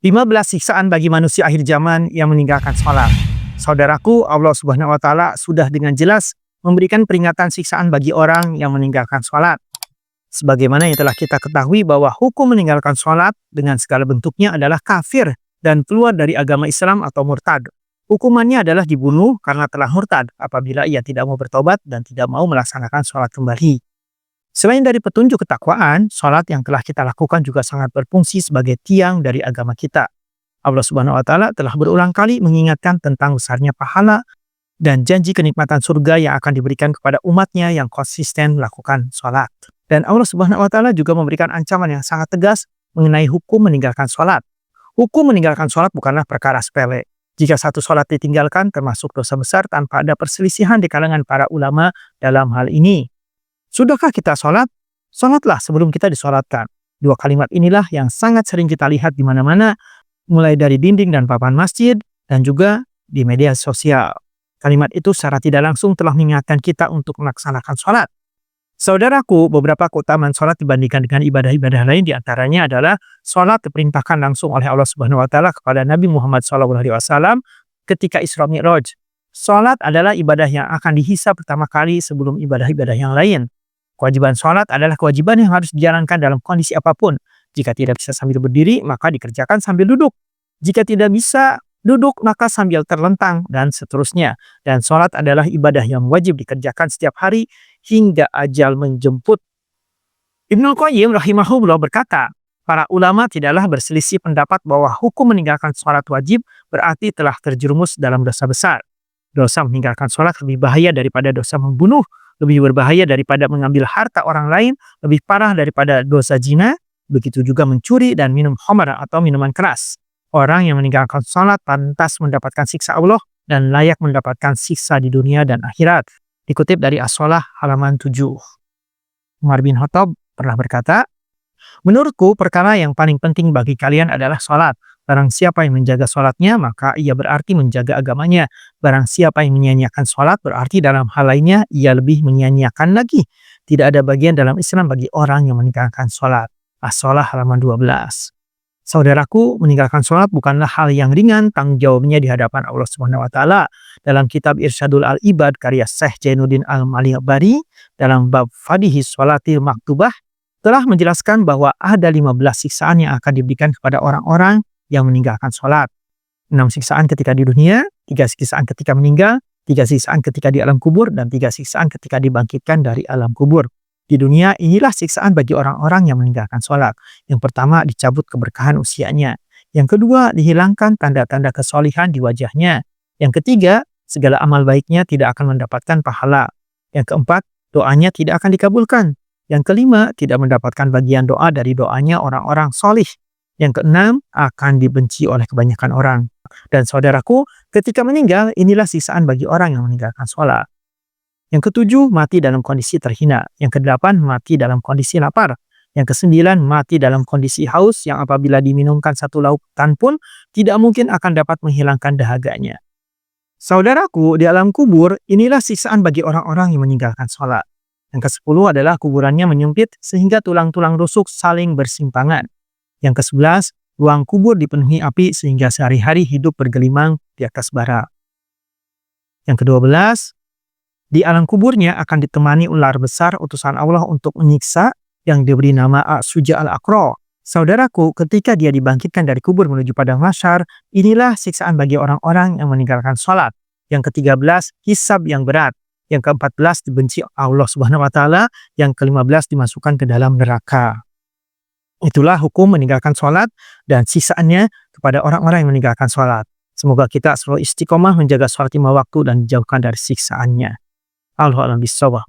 15 siksaan bagi manusia akhir zaman yang meninggalkan sholat. Saudaraku, Allah Subhanahu wa Ta'ala sudah dengan jelas memberikan peringatan siksaan bagi orang yang meninggalkan sholat. Sebagaimana yang telah kita ketahui bahwa hukum meninggalkan sholat dengan segala bentuknya adalah kafir dan keluar dari agama Islam atau murtad. Hukumannya adalah dibunuh karena telah murtad apabila ia tidak mau bertobat dan tidak mau melaksanakan sholat kembali. Selain dari petunjuk ketakwaan, sholat yang telah kita lakukan juga sangat berfungsi sebagai tiang dari agama kita. Allah Subhanahu wa Ta'ala telah berulang kali mengingatkan tentang besarnya pahala dan janji kenikmatan surga yang akan diberikan kepada umatnya yang konsisten melakukan sholat. Dan Allah Subhanahu wa Ta'ala juga memberikan ancaman yang sangat tegas mengenai hukum meninggalkan sholat. Hukum meninggalkan sholat bukanlah perkara sepele. Jika satu sholat ditinggalkan termasuk dosa besar tanpa ada perselisihan di kalangan para ulama dalam hal ini. Sudahkah kita sholat? Sholatlah sebelum kita disolatkan. Dua kalimat inilah yang sangat sering kita lihat di mana-mana, mulai dari dinding dan papan masjid, dan juga di media sosial. Kalimat itu secara tidak langsung telah mengingatkan kita untuk melaksanakan sholat. Saudaraku, beberapa keutamaan sholat dibandingkan dengan ibadah-ibadah lain diantaranya adalah sholat diperintahkan langsung oleh Allah Subhanahu wa Ta'ala kepada Nabi Muhammad SAW ketika Isra Mi'raj. Sholat adalah ibadah yang akan dihisab pertama kali sebelum ibadah-ibadah yang lain. Kewajiban sholat adalah kewajiban yang harus dijalankan dalam kondisi apapun. Jika tidak bisa sambil berdiri, maka dikerjakan sambil duduk. Jika tidak bisa duduk, maka sambil terlentang, dan seterusnya. Dan sholat adalah ibadah yang wajib dikerjakan setiap hari hingga ajal menjemput. Ibnul Qayyim rahimahullah berkata, para ulama tidaklah berselisih pendapat bahwa hukum meninggalkan sholat wajib berarti telah terjerumus dalam dosa besar. Dosa meninggalkan sholat lebih bahaya daripada dosa membunuh, lebih berbahaya daripada mengambil harta orang lain, lebih parah daripada dosa zina, begitu juga mencuri dan minum khamar atau minuman keras. Orang yang meninggalkan sholat pantas mendapatkan siksa Allah dan layak mendapatkan siksa di dunia dan akhirat. Dikutip dari As-Shalah halaman 7. Umar bin Khattab pernah berkata, menurutku perkara yang paling penting bagi kalian adalah sholat. Barang siapa yang menjaga sholatnya, maka ia berarti menjaga agamanya. Barang siapa yang menyia-nyiakan sholat, berarti dalam hal lainnya, ia lebih menyia-nyiakan lagi. Tidak ada bagian dalam Islam bagi orang yang meninggalkan sholat. As-Shalah halaman 12. Saudaraku, meninggalkan sholat bukanlah hal yang ringan, tanggung jawabnya di hadapan Allah Subhanahu wa Ta'ala. Dalam kitab Irsyadul Al-Ibad karya Syekh Jainuddin Al-Maliyabari, dalam bab Fadihis Sholatil Maktubah, telah menjelaskan bahwa ada 15 siksaan yang akan diberikan kepada orang-orang yang meninggalkan sholat. 6 siksaan ketika di dunia, 3 siksaan ketika meninggal, 3 siksaan ketika di alam kubur, dan 3 siksaan ketika dibangkitkan dari alam kubur. Di dunia, inilah siksaan bagi orang-orang yang meninggalkan sholat. Yang pertama, dicabut keberkahan usianya. Yang kedua, dihilangkan tanda-tanda kesolihan di wajahnya. Yang ketiga, segala amal baiknya tidak akan mendapatkan pahala. Yang keempat, doanya tidak akan dikabulkan. Yang kelima, tidak mendapatkan bagian doa dari doanya orang-orang solih. Yang keenam, akan dibenci oleh kebanyakan orang. Dan saudaraku, ketika meninggal, inilah siksaan bagi orang yang meninggalkan sholat. Yang ketujuh, mati dalam kondisi terhina. Yang kedelapan, mati dalam kondisi lapar. Yang kesembilan, mati dalam kondisi haus yang apabila diminumkan satu lautan pun tidak mungkin akan dapat menghilangkan dahaganya. Saudaraku, di alam kubur, inilah siksaan bagi orang-orang yang meninggalkan sholat. Yang ke-10 adalah kuburannya menyempit sehingga tulang-tulang rusuk saling bersimpangan. Yang ke-11, ruang kubur dipenuhi api sehingga sehari-hari hidup bergelimang di atas bara. Yang ke-12, di alam kuburnya akan ditemani ular besar utusan Allah untuk menyiksa yang diberi nama As-Suja Al-Aqra. Saudaraku, ketika dia dibangkitkan dari kubur menuju padang mahsyar, inilah siksaan bagi orang-orang yang meninggalkan sholat. Yang ke-13, hisab yang berat. Yang ke-14, dibenci Allah Subhanahu wa Ta'ala. Yang ke-15, dimasukkan ke dalam neraka. Itulah hukum meninggalkan sholat dan siksaannya kepada orang-orang yang meninggalkan sholat. Semoga kita selalu istiqomah menjaga sholat 5 waktu dan dijauhkan dari siksaannya. Allahu a'lam bishawab.